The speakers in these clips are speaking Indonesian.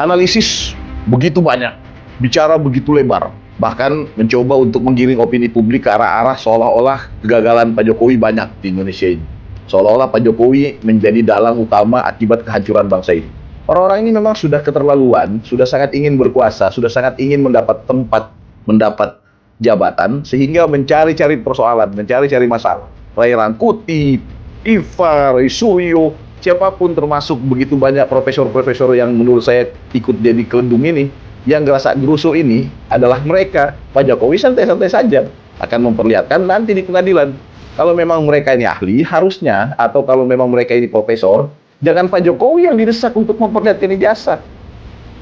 Analisis begitu banyak, bicara begitu lebar, bahkan mencoba untuk menggiring opini publik ke arah-arah seolah-olah kegagalan Pak Jokowi banyak di Indonesia ini. Seolah-olah Pak Jokowi menjadi dalang utama akibat kehancuran bangsa ini. Orang-orang ini memang sudah keterlaluan, sudah sangat ingin berkuasa, sudah sangat ingin mendapat tempat, mendapat jabatan, sehingga mencari-cari persoalan, mencari-cari masalah. Ray Rangkuti, Iva, Ray Suryo, siapapun termasuk begitu banyak profesor-profesor yang menurut saya ikut jadi kelendung ini, yang gerasa gerusu ini adalah mereka. Pak Jokowi santai-santai saja akan memperlihatkan nanti di pengadilan. Kalau memang mereka ini ahli, harusnya, atau kalau memang mereka ini profesor, jangan Pak Jokowi yang didesak untuk memperlihatkan ijazah.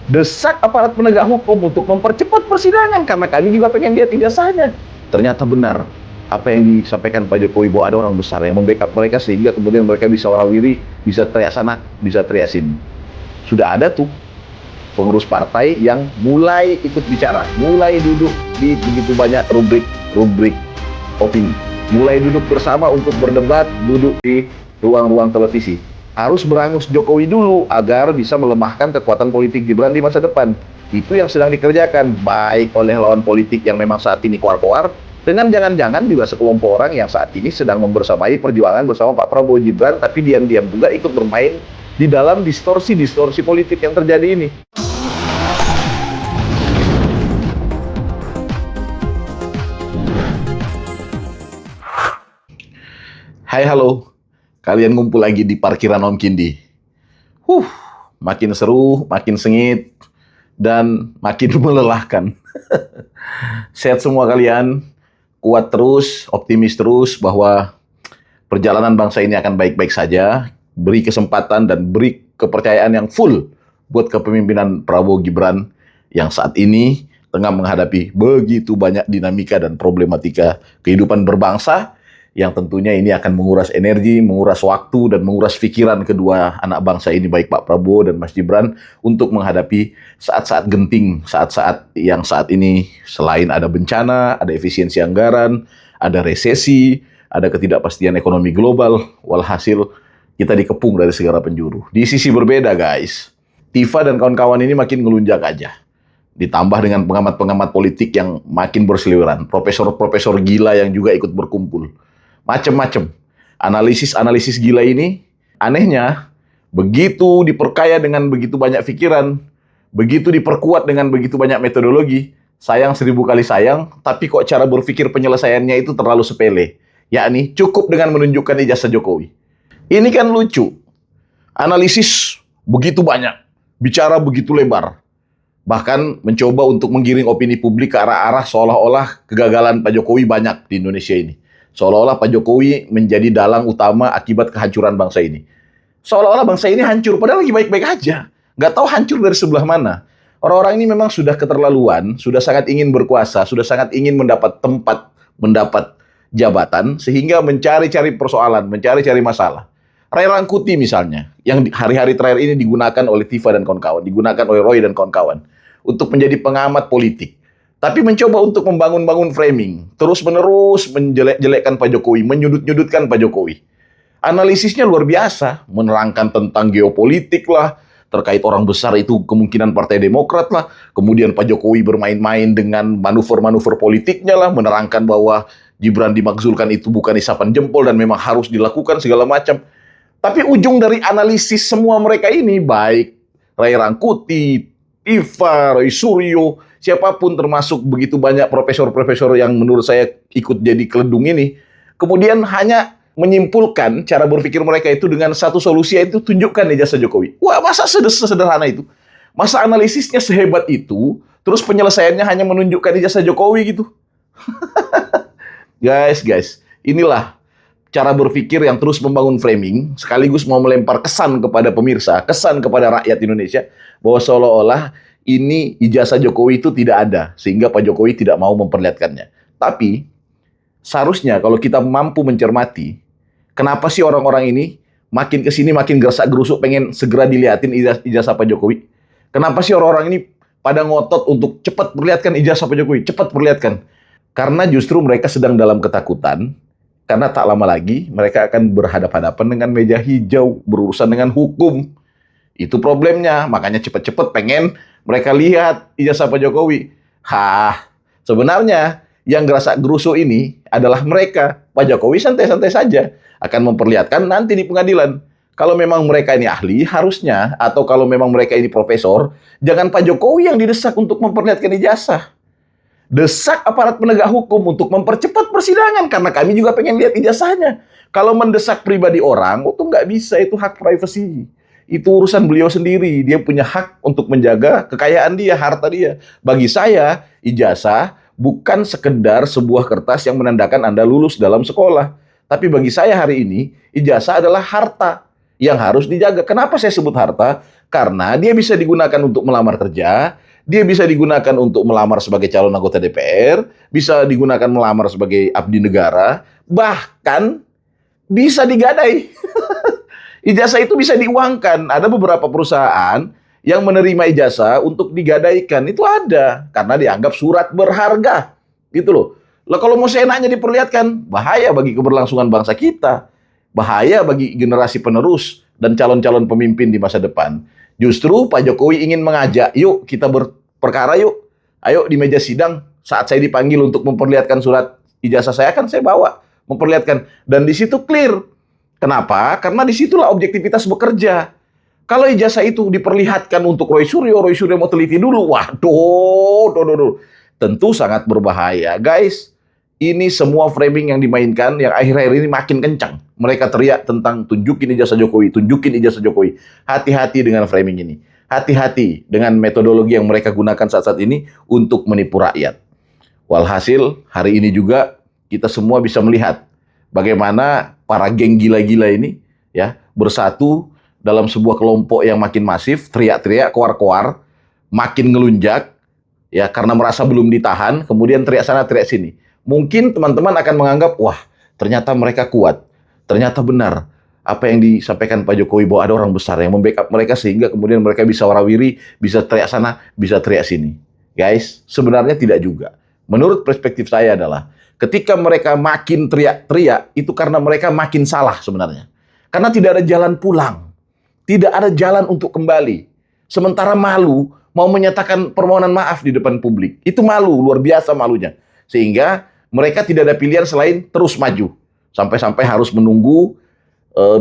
Desak aparat penegak hukum untuk mempercepat persidangan, karena kami juga pengen lihat ijazahnya. Ternyata benar apa yang disampaikan Pak Jokowi, bahwa ada orang besar yang membackup mereka sehingga kemudian mereka bisa warawiri, bisa teriak sana, bisa teriak sini. Sudah ada tuh pengurus partai yang mulai ikut bicara, mulai duduk di begitu banyak rubrik opini, mulai duduk bersama untuk berdebat, duduk di ruang-ruang televisi. Harus berangus Jokowi dulu agar bisa melemahkan kekuatan politik Gibran di masa depan. Itu yang sedang dikerjakan, baik oleh lawan politik yang memang saat ini koar-koar, dengan jangan-jangan juga sekelompok orang yang saat ini sedang membersamai perjuangan bersama Pak Prabowo Gibran, tapi diam-diam juga ikut bermain di dalam distorsi-distorsi politik yang terjadi ini. Hai, halo. Kalian ngumpul lagi di parkiran Om Kindi. Makin seru, makin sengit, dan makin melelahkan. Sehat semua kalian. Kuat terus, optimis terus bahwa perjalanan bangsa ini akan baik-baik saja. Beri kesempatan dan beri kepercayaan yang full buat kepemimpinan Prabowo Gibran yang saat ini tengah menghadapi begitu banyak dinamika dan problematika kehidupan berbangsa yang tentunya ini akan menguras energi, menguras waktu, dan menguras pikiran kedua anak bangsa ini, baik Pak Prabowo dan Mas Gibran, untuk menghadapi saat-saat genting, saat-saat yang saat ini selain ada bencana, ada efisiensi anggaran, ada resesi, ada ketidakpastian ekonomi global, walhasil kita dikepung dari segala penjuru. Di sisi berbeda guys, Tifa dan kawan-kawan ini makin ngelunjak aja. Ditambah dengan pengamat-pengamat politik yang makin berseliweran, profesor-profesor gila yang juga ikut berkumpul. Macem-macem. Analisis-analisis gila ini, anehnya, begitu diperkaya dengan begitu banyak pikiran, begitu diperkuat dengan begitu banyak metodologi, sayang 1000 kali sayang, tapi kok cara berpikir penyelesaiannya itu terlalu sepele. Yakni, cukup dengan menunjukkan ijazah Jokowi. Ini kan lucu. Analisis begitu banyak, bicara begitu lebar, bahkan mencoba untuk menggiring opini publik ke arah-arah seolah-olah kegagalan Pak Jokowi banyak di Indonesia ini. Seolah-olah Pak Jokowi menjadi dalang utama akibat kehancuran bangsa ini. Seolah-olah bangsa ini hancur, padahal lagi baik-baik aja. Nggak tahu hancur dari sebelah mana. Orang-orang ini memang sudah keterlaluan, sudah sangat ingin berkuasa, sudah sangat ingin mendapat tempat, mendapat jabatan, sehingga mencari-cari persoalan, mencari-cari masalah. Ray Rangkuti misalnya, yang hari-hari terakhir ini digunakan oleh Tifa dan kawan-kawan, digunakan oleh Roy dan kawan-kawan, untuk menjadi pengamat politik. Tapi mencoba untuk membangun-bangun framing, terus-menerus menjelek-jelekkan Pak Jokowi, menyudut-nyudutkan Pak Jokowi. Analisisnya luar biasa, menerangkan tentang geopolitik lah, terkait orang besar itu kemungkinan Partai Demokrat lah, kemudian Pak Jokowi bermain-main dengan manuver-manuver politiknya lah, menerangkan bahwa Gibran dimakzulkan itu bukan isapan jempol dan memang harus dilakukan segala macam. Tapi ujung dari analisis semua mereka ini, baik Ray Rangkuti, Iva, Ray Suryo, siapapun termasuk begitu banyak profesor-profesor yang menurut saya ikut jadi kelendung ini, kemudian hanya menyimpulkan cara berpikir mereka itu dengan satu solusi, yaitu tunjukkan ijazah Jokowi. Wah, masa sederhana itu? Masa analisisnya sehebat itu, terus penyelesaiannya hanya menunjukkan ijazah Jokowi gitu? Guys, inilah cara berpikir yang terus membangun framing, sekaligus mau melempar kesan kepada pemirsa, kesan kepada rakyat Indonesia, bahwa seolah-olah ini ijazah Jokowi itu tidak ada, sehingga Pak Jokowi tidak mau memperlihatkannya. Tapi, seharusnya kalau kita mampu mencermati, kenapa sih orang-orang ini makin kesini makin gersak-gerusuk pengen segera dilihatin ijazah Pak Jokowi? Kenapa sih orang-orang ini pada ngotot untuk cepat perlihatkan ijazah Pak Jokowi, cepat perlihatkan? Karena justru mereka sedang dalam ketakutan, karena tak lama lagi mereka akan berhadapan-hadapan dengan meja hijau, berurusan dengan hukum. Itu problemnya. Makanya cepet-cepet pengen mereka lihat ijazah Pak Jokowi. Sebenarnya yang gerasak-gerusu ini adalah mereka. Pak Jokowi santai-santai saja. Akan memperlihatkan nanti di pengadilan. Kalau memang mereka ini ahli, harusnya, atau kalau memang mereka ini profesor, jangan Pak Jokowi yang didesak untuk memperlihatkan ijazah. Desak aparat penegak hukum untuk mempercepat persidangan, karena kami juga pengen lihat ijazahnya. Kalau mendesak pribadi orang, itu nggak bisa, itu hak privasi. Itu urusan beliau sendiri. Dia punya hak untuk menjaga kekayaan dia, harta dia. Bagi saya, ijazah bukan sekedar sebuah kertas yang menandakan Anda lulus dalam sekolah. Tapi bagi saya hari ini, ijazah adalah harta yang harus dijaga. Kenapa saya sebut harta? Karena dia bisa digunakan untuk melamar kerja, dia bisa digunakan untuk melamar sebagai calon anggota DPR, bisa digunakan melamar sebagai abdi negara, bahkan bisa digadai. Ijazah itu bisa diuangkan. Ada beberapa perusahaan yang menerima ijazah untuk digadaikan. Itu ada, karena dianggap surat berharga. Gitu loh. Lah kalau mau seenaknya diperlihatkan, bahaya bagi keberlangsungan bangsa kita. Bahaya bagi generasi penerus dan calon-calon pemimpin di masa depan. Justru Pak Jokowi ingin mengajak, yuk kita berperkara yuk. Ayo di meja sidang, saat saya dipanggil untuk memperlihatkan surat ijazah saya, kan saya bawa, memperlihatkan. Dan di situ clear. Kenapa? Karena disitulah objektivitas bekerja. Kalau ijazah itu diperlihatkan untuk Roy Suryo mau teliti dulu, waduh, tentu sangat berbahaya. Guys, ini semua framing yang dimainkan, yang akhir-akhir ini makin kencang. Mereka teriak tentang tunjukin ijazah Jokowi, tunjukin ijazah Jokowi. Hati-hati dengan framing ini. Hati-hati dengan metodologi yang mereka gunakan saat-saat ini untuk menipu rakyat. Walhasil, hari ini juga kita semua bisa melihat bagaimana para geng gila-gila ini ya bersatu dalam sebuah kelompok yang makin masif, teriak-teriak, koar-koar, makin ngelunjak, ya karena merasa belum ditahan, kemudian teriak sana, teriak sini. Mungkin teman-teman akan menganggap, wah ternyata mereka kuat, ternyata benar apa yang disampaikan Pak Jokowi bahwa ada orang besar yang membackup mereka sehingga kemudian mereka bisa warawiri, bisa teriak sana, bisa teriak sini. Guys, sebenarnya tidak juga. Menurut perspektif saya adalah ketika mereka makin teriak-teriak, itu karena mereka makin salah sebenarnya. Karena tidak ada jalan pulang. Tidak ada jalan untuk kembali. Sementara malu mau menyatakan permohonan maaf di depan publik. Itu malu, luar biasa malunya. Sehingga mereka tidak ada pilihan selain terus maju. Sampai-sampai harus menunggu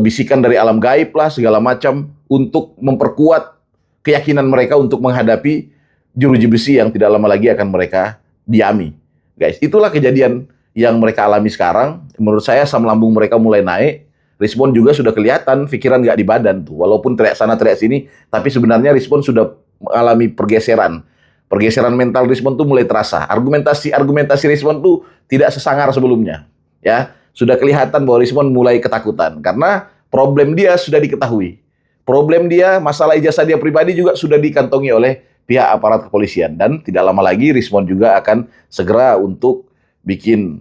bisikan dari alam gaib lah, segala macam, untuk memperkuat keyakinan mereka untuk menghadapi jeruji besi yang tidak lama lagi akan mereka diami. Guys, itulah kejadian yang mereka alami sekarang. Menurut saya asam lambung mereka mulai naik. Respon juga sudah kelihatan, pikiran nggak di badan tuh. Walaupun teriak sana teriak sini, tapi sebenarnya respon sudah mengalami pergeseran. Pergeseran mental respon tuh mulai terasa. Argumentasi respon tuh tidak sesangar sebelumnya. Ya, sudah kelihatan bahwa respon mulai ketakutan karena problem dia sudah diketahui. Problem dia, masalah ijazah dia pribadi juga sudah dikantongi oleh pihak aparat kepolisian, dan tidak lama lagi Rismon juga akan segera untuk bikin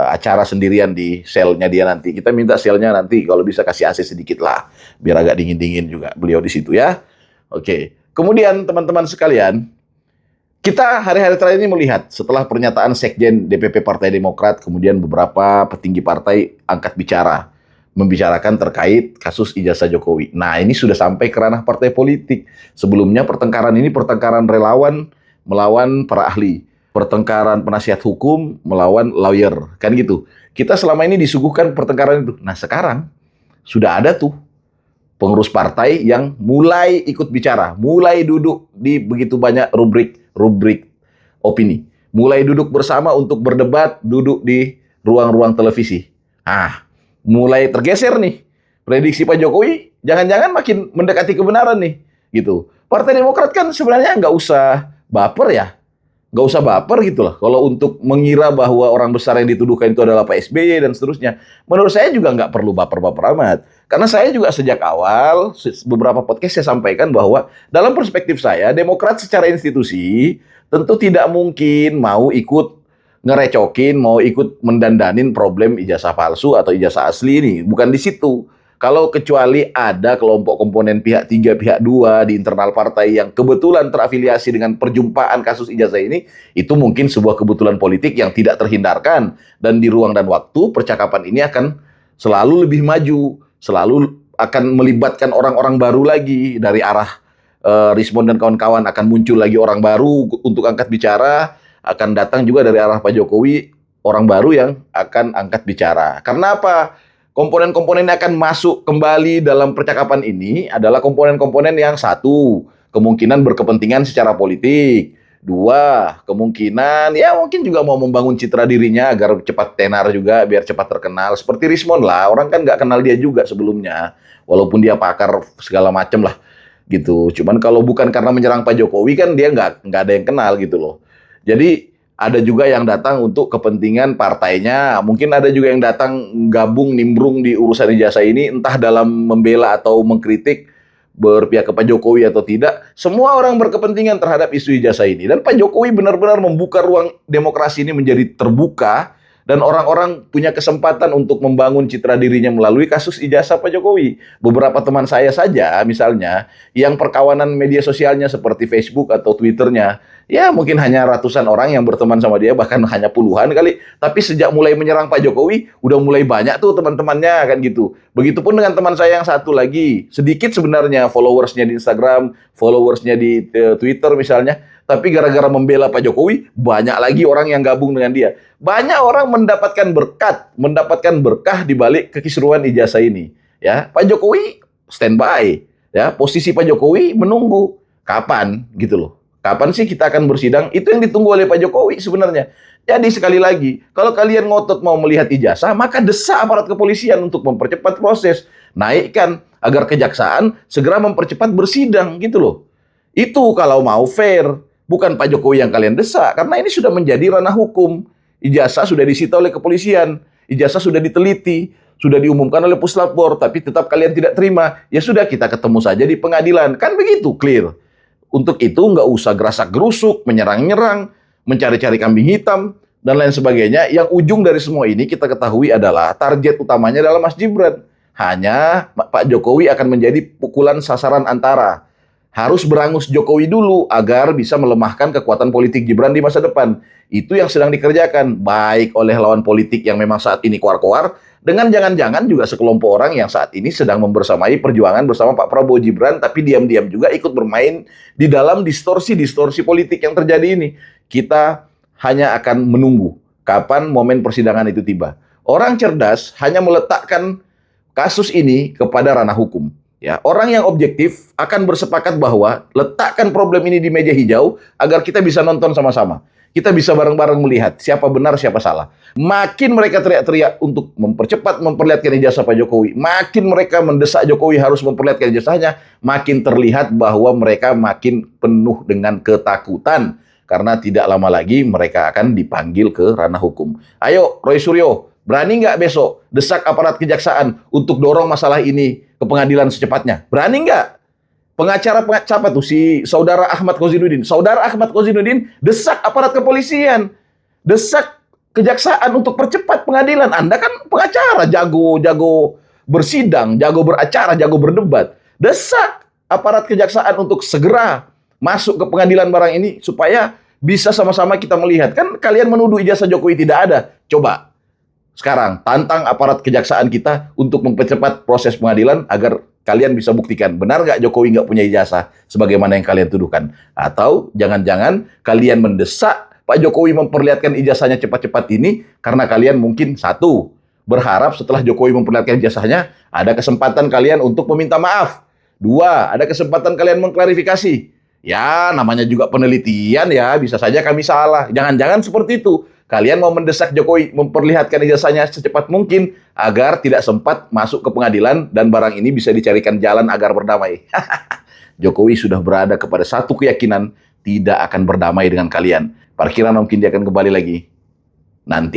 acara sendirian di selnya dia nanti. Kita minta selnya nanti kalau bisa kasih AC sedikit lah, biar agak dingin-dingin juga beliau di situ ya. Oke. Kemudian teman-teman sekalian, kita hari-hari terakhir ini melihat setelah pernyataan Sekjen DPP Partai Demokrat, kemudian beberapa petinggi partai angkat bicara, membicarakan terkait kasus ijazah Jokowi. Nah, ini sudah sampai ke ranah partai politik. Sebelumnya pertengkaran ini pertengkaran relawan melawan para ahli, pertengkaran penasihat hukum melawan lawyer, kan gitu. Kita selama ini disuguhkan pertengkaran itu. Nah, sekarang sudah ada tuh pengurus partai yang mulai ikut bicara, mulai duduk di begitu banyak rubrik opini, mulai duduk bersama untuk berdebat, duduk di ruang-ruang televisi. Mulai tergeser nih. Prediksi Pak Jokowi jangan-jangan makin mendekati kebenaran nih, gitu. Partai Demokrat kan sebenarnya nggak usah baper ya. Nggak usah baper gitu lah. Kalau untuk mengira bahwa orang besar yang dituduhkan itu adalah Pak SBY dan seterusnya. Menurut saya juga nggak perlu baper-baper amat. Karena saya juga sejak awal, beberapa podcast saya sampaikan bahwa dalam perspektif saya, Demokrat secara institusi tentu tidak mungkin mau ikut ngerecokin, mau ikut mendandanin problem ijazah palsu atau ijazah asli ini. Bukan di situ. Kalau kecuali ada kelompok komponen pihak 3, pihak 2 di internal partai yang kebetulan terafiliasi dengan perjumpaan kasus ijazah ini, itu mungkin sebuah kebetulan politik yang tidak terhindarkan. Dan di ruang dan waktu, percakapan ini akan selalu lebih maju, selalu akan melibatkan orang-orang baru lagi dari arah Rismond dan kawan-kawan, akan muncul lagi orang baru untuk angkat bicara, akan datang juga dari arah Pak Jokowi orang baru yang akan angkat bicara. Karena apa? Komponen-komponen yang akan masuk kembali dalam percakapan ini adalah komponen-komponen yang satu, kemungkinan berkepentingan secara politik. Dua, kemungkinan ya mungkin juga mau membangun citra dirinya agar cepat tenar juga, biar cepat terkenal. Seperti Rismond lah, orang kan nggak kenal dia juga sebelumnya. Walaupun dia pakar segala macam lah gitu. Cuman kalau bukan karena menyerang Pak Jokowi kan dia nggak ada yang kenal gitu loh. Jadi ada juga yang datang untuk kepentingan partainya. Mungkin ada juga yang datang gabung nimbrung di urusan ijazah ini, entah dalam membela atau mengkritik berpihak ke Pak Jokowi atau tidak, semua orang berkepentingan terhadap isu ijazah ini. Dan Pak Jokowi benar-benar membuka ruang demokrasi ini menjadi terbuka, dan orang-orang punya kesempatan untuk membangun citra dirinya melalui kasus ijazah Pak Jokowi. Beberapa teman saya saja, misalnya, yang perkawanan media sosialnya seperti Facebook atau Twitternya, ya mungkin hanya ratusan orang yang berteman sama dia, bahkan hanya puluhan kali. Tapi sejak mulai menyerang Pak Jokowi, udah mulai banyak tuh teman-temannya kan gitu. Begitupun dengan teman saya yang satu lagi, sedikit sebenarnya followersnya di Instagram, followersnya di Twitter misalnya, tapi gara-gara membela Pak Jokowi, banyak lagi orang yang gabung dengan dia. Banyak orang mendapatkan berkah di balik kekisruhan ijazah ini. Ya, Pak Jokowi standby, ya, posisi Pak Jokowi menunggu kapan gitu loh. Kapan sih kita akan bersidang? Itu yang ditunggu oleh Pak Jokowi sebenarnya. Jadi sekali lagi, kalau kalian ngotot mau melihat ijazah, maka desak aparat kepolisian untuk mempercepat proses. Naikkan agar kejaksaan segera mempercepat bersidang gitu loh. Itu kalau mau fair. Bukan Pak Jokowi yang kalian desak, karena ini sudah menjadi ranah hukum. Ijazah sudah disita oleh kepolisian, ijazah sudah diteliti, sudah diumumkan oleh Puslapor, tapi tetap kalian tidak terima. Ya sudah, kita ketemu saja di pengadilan. Kan begitu, clear. Untuk itu nggak usah gerasak-gerusuk, menyerang-nyerang, mencari-cari kambing hitam, dan lain sebagainya. Yang ujung dari semua ini kita ketahui adalah target utamanya adalah Mas Gibran. Hanya Pak Jokowi akan menjadi pukulan sasaran antara. Harus berangus Jokowi dulu agar bisa melemahkan kekuatan politik Gibran di masa depan. Itu yang sedang dikerjakan, baik oleh lawan politik yang memang saat ini koar-koar, dengan jangan-jangan juga sekelompok orang yang saat ini sedang membersamai perjuangan bersama Pak Prabowo Gibran, tapi diam-diam juga ikut bermain di dalam distorsi-distorsi politik yang terjadi ini. Kita hanya akan menunggu kapan momen persidangan itu tiba. Orang cerdas hanya meletakkan kasus ini kepada ranah hukum. Ya, orang yang objektif akan bersepakat bahwa letakkan problem ini di meja hijau agar kita bisa nonton sama-sama. Kita bisa bareng-bareng melihat siapa benar, siapa salah. Makin mereka teriak-teriak untuk memperlihatkan ijazah Pak Jokowi, makin mereka mendesak Jokowi harus memperlihatkan ijazahnya, makin terlihat bahwa mereka makin penuh dengan ketakutan. Karena tidak lama lagi mereka akan dipanggil ke ranah hukum. Ayo, Roy Suryo, berani nggak besok desak aparat kejaksaan untuk dorong masalah ini ke pengadilan secepatnya? Berani nggak? Pengacara siapa tuh? Si Saudara Ahmad Kozinuddin. Saudara Ahmad Kozinuddin desak aparat kepolisian. Desak kejaksaan untuk percepat pengadilan. Anda kan pengacara, jago bersidang, jago beracara, jago berdebat. Desak aparat kejaksaan untuk segera masuk ke pengadilan barang ini supaya bisa sama-sama kita melihat. Kan kalian menuduh ijazah Jokowi tidak ada. Coba sekarang tantang aparat kejaksaan kita untuk mempercepat proses pengadilan agar kalian bisa buktikan benar nggak Jokowi nggak punya ijazah sebagaimana yang kalian tuduhkan. Atau jangan-jangan kalian mendesak Pak Jokowi memperlihatkan ijazahnya cepat-cepat ini karena kalian mungkin satu, berharap setelah Jokowi memperlihatkan ijazahnya ada kesempatan kalian untuk meminta maaf. Dua, ada kesempatan kalian mengklarifikasi. Ya, namanya juga penelitian ya, bisa saja kami salah. Jangan-jangan seperti itu. Kalian mau mendesak Jokowi memperlihatkan ijazahnya secepat mungkin agar tidak sempat masuk ke pengadilan dan barang ini bisa dicarikan jalan agar berdamai. Jokowi sudah berada kepada satu keyakinan tidak akan berdamai dengan kalian. Parkiran Om Kindi akan kembali lagi nanti.